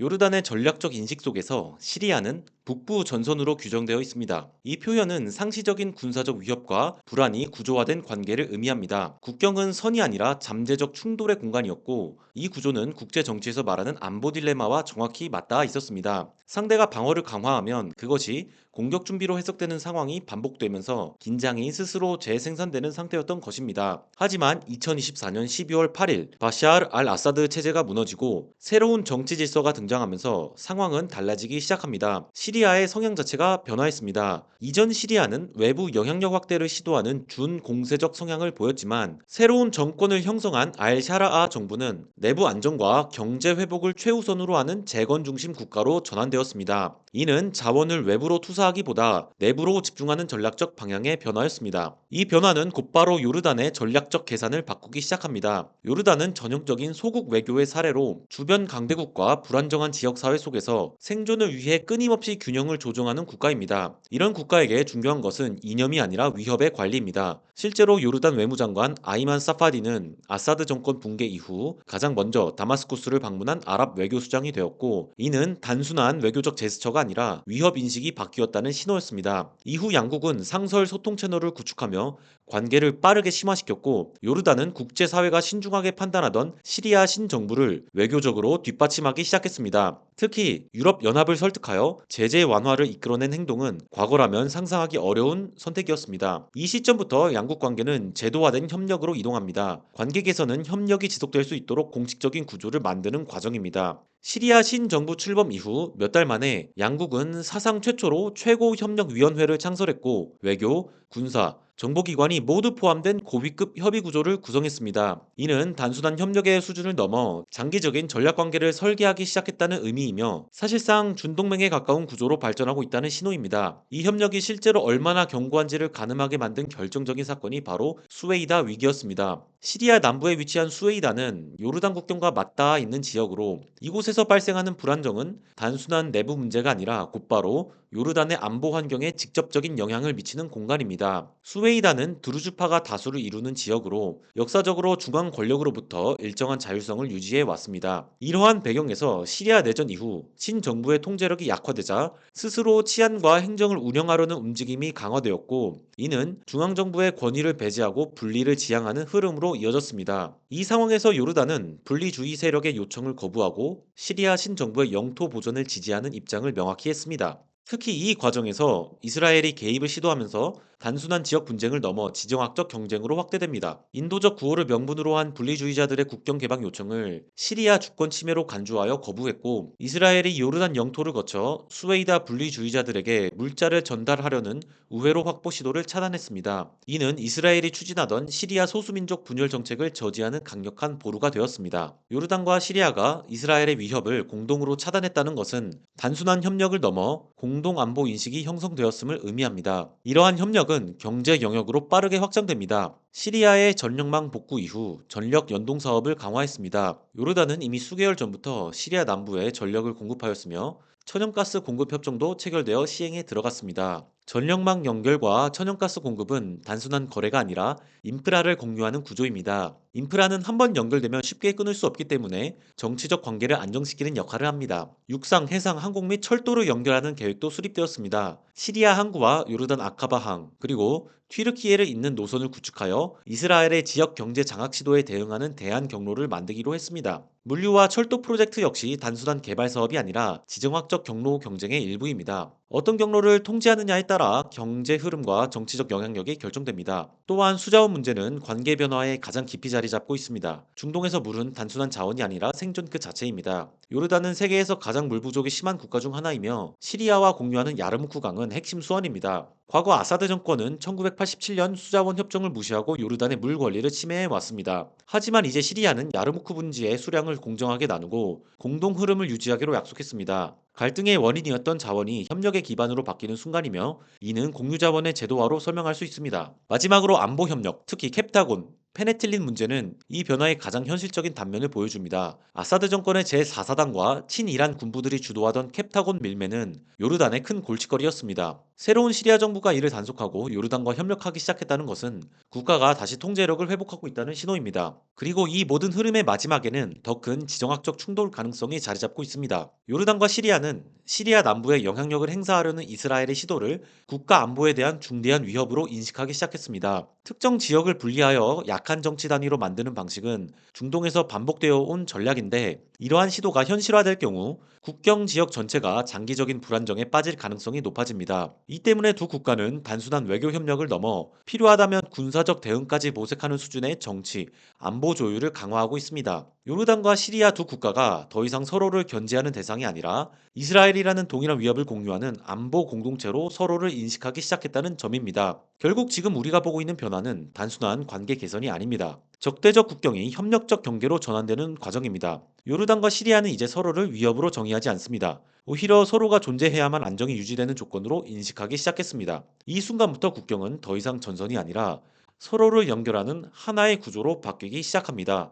요르단의 전략적 인식 속에서 시리아는 북부 전선으로 규정되어 있습니다. 이 표현은 상시적인 군사적 위협과 불안이 구조화된 관계를 의미합니다. 국경은 선이 아니라 잠재적 충돌의 공간이었고, 이 구조는 국제 정치에서 말하는 안보 딜레마와 정확히 맞닿아 있었습니다. 상대가 방어를 강화하면 그것이 공격 준비로 해석되는 상황이 반복되면서 긴장이 스스로 재생산되는 상태였던 것입니다. 하지만 2024년 12월 8일 바샤르 알 아사드 체제가 무너지고 새로운 정치 질서가 등장하면서 상황은 달라지기 시작합니다. 시리아의 성향 자체가 변화했습니다. 이전 시리아는 외부 영향력 확대를 시도하는 준공세적 성향을 보였지만, 새로운 정권을 형성한 알 샤라아 정부는 내부 안정과 경제 회복을 최우선으로 하는 재건 중심 국가로 전환되었습니다. 이는 자원을 외부로 투사하기보다 내부로 집중하는 전략적 방향의 변화였습니다. 이 변화는 곧바로 요르단의 전략적 계산을 바꾸기 시작합니다. 요르단은 전형적인 소국 외교의 사례로 주변 강대국과 불안정한 지역 사회 속에서 생존을 위해 끊임없이 균형을 조정하는 국가입니다. 이런 국가에게 중요한 것은 이념이 아니라 위협의 관리입니다. 실제로 요르단 외무장관 아이만 사파디는 아사드 정권 붕괴 이후 가장 먼저 다마스쿠스를 방문한 아랍 외교수장이 되었고, 이는 단순한 외교적 제스처가 아니라 위협 인식이 바뀌었다는 신호였습니다. 이후 양국은 상설 소통 채널을 구축하며 관계를 빠르게 심화시켰고, 요르단은 국제사회가 신중하게 판단하던 시리아 신정부를 외교적으로 뒷받침하기 시작했습니다. 특히 유럽연합을 설득하여 제재 완화를 이끌어낸 행동은 과거라면 상상하기 어려운 선택이었습니다. 이 시점부터 양국 관계는 제도화된 협력으로 이동합니다. 관계 개선은 협력이 지속될 수 있도록 공식적인 구조를 만드는 과정입니다. 시리아 신정부 출범 이후 몇 달 만에 양국은 사상 최초로 최고협력위원회를 창설했고, 외교, 군사, 정보기관이 모두 포함된 고위급 협의 구조를 구성했습니다. 이는 단순한 협력의 수준을 넘어 장기적인 전략 관계를 설계하기 시작했다는 의미이며, 사실상 준동맹에 가까운 구조로 발전하고 있다는 신호입니다. 이 협력이 실제로 얼마나 견고한지를 가늠하게 만든 결정적인 사건이 바로 수웨이다 위기였습니다. 시리아 남부에 위치한 수웨이다는 요르단 국경과 맞닿아 있는 지역으로, 이곳에서 발생하는 불안정은 단순한 내부 문제가 아니라 곧바로 요르단의 안보 환경에 직접적인 영향을 미치는 공간입니다. 수웨이다는 드루즈파가 다수를 이루는 지역으로 역사적으로 중앙 권력으로부터 일정한 자율성을 유지해 왔습니다. 이러한 배경에서 시리아 내전 이후 신정부의 통제력이 약화되자 스스로 치안과 행정을 운영하려는 움직임이 강화되었고, 이는 중앙정부의 권위를 배제하고 분리를 지향하는 흐름으로 이어졌습니다. 이 상황에서 요르단은 분리주의 세력의 요청을 거부하고 시리아 신정부의 영토 보존을 지지하는 입장을 명확히 했습니다. 특히 이 과정에서 이스라엘이 개입을 시도하면서 단순한 지역 분쟁을 넘어 지정학적 경쟁으로 확대됩니다. 인도적 구호를 명분으로 한 분리주의자들의 국경 개방 요청을 시리아 주권 침해로 간주하여 거부했고, 이스라엘이 요르단 영토를 거쳐 수웨이다 분리주의자들에게 물자를 전달하려는 우회로 확보 시도를 차단했습니다. 이는 이스라엘이 추진하던 시리아 소수민족 분열 정책을 저지하는 강력한 보루가 되었습니다. 요르단과 시리아가 이스라엘의 위협을 공동으로 차단했다는 것은 단순한 협력을 넘어 공동 안보 인식이 형성되었음을 의미합니다. 이러한 협력은 경제 영역으로 빠르게 확장됩니다. 시리아의 전력망 복구 이후 전력 연동 사업을 강화했습니다. 요르단은 이미 수개월 전부터 시리아 남부에 전력을 공급하였으며, 천연가스 공급 협정도 체결되어 시행에 들어갔습니다. 전력망 연결과 천연가스 공급은 단순한 거래가 아니라 인프라를 공유하는 구조입니다. 인프라는 한번 연결되면 쉽게 끊을 수 없기 때문에 정치적 관계를 안정시키는 역할을 합니다. 육상, 해상, 항공 및 철도를 연결하는 계획도 수립되었습니다. 시리아 항구와 요르단 아카바항, 그리고 튀르키예를 잇는 노선을 구축하여 이스라엘의 지역 경제 장악 시도에 대응하는 대안 경로를 만들기로 했습니다. 물류와 철도 프로젝트 역시 단순한 개발 사업이 아니라 지정학적 경로 경쟁의 일부입니다. 어떤 경로를 통제하느냐에 따라 경제 흐름과 정치적 영향력이 결정됩니다. 또한 수자원 문제는 관계 변화에 가장 깊이 자리 잡고 있습니다. 중동에서 물은 단순한 자원이 아니라 생존 그 자체입니다. 요르단은 세계에서 가장 물 부족이 심한 국가 중 하나이며, 시리아와 공유하는 야르무크 강은 핵심 수원입니다. 과거 아사드 정권은 1987년 수자원 협정을 무시하고 요르단의 물 권리를 침해해 왔습니다. 하지만 이제 시리아는 야르무크 분지의 수량을 공정하게 나누고 공동 흐름을 유지하기로 약속했습니다. 갈등의 원인이었던 자원이 협력의 기반으로 바뀌는 순간이며, 이는 공유 자원의 제도화로 설명할 수 있습니다. 마지막으로 안보 협력, 특히 캡타곤, 페네틸린 문제는 이 변화의 가장 현실적인 단면을 보여줍니다. 아사드 정권의 제4사단과 친이란 군부들이 주도하던 캡타곤 밀매는 요르단의 큰 골칫거리였습니다. 새로운 시리아 정부가 이를 단속하고 요르단과 협력하기 시작했다는 것은 국가가 다시 통제력을 회복하고 있다는 신호입니다. 그리고 이 모든 흐름의 마지막에는 더 큰 지정학적 충돌 가능성이 자리 잡고 있습니다. 요르단과 시리아는 시리아 남부에 영향력을 행사하려는 이스라엘의 시도를 국가 안보에 대한 중대한 위협으로 인식하기 시작했습니다. 특정 지역을 분리하여 약한 정치 단위로 만드는 방식은 중동에서 반복되어 온 전략인데, 이러한 시도가 현실화될 경우 국경 지역 전체가 장기적인 불안정에 빠질 가능성이 높아집니다. 이 때문에 두 국가는 단순한 외교 협력을 넘어 필요하다면 군사적 대응까지 모색하는 수준의 정치, 안보 조율을 강화하고 있습니다. 요르단과 시리아 두 국가가 더 이상 서로를 견제하는 대상이 아니라 이스라엘이라는 동일한 위협을 공유하는 안보 공동체로 서로를 인식하기 시작했다는 점입니다. 결국 지금 우리가 보고 있는 변화는 단순한 관계 개선이 아닙니다. 적대적 국경이 협력적 경계로 전환되는 과정입니다. 요르단과 시리아는 이제 서로를 위협으로 정의하지 않습니다. 오히려 서로가 존재해야만 안정이 유지되는 조건으로 인식하기 시작했습니다. 이 순간부터 국경은 더 이상 전선이 아니라 서로를 연결하는 하나의 구조로 바뀌기 시작합니다.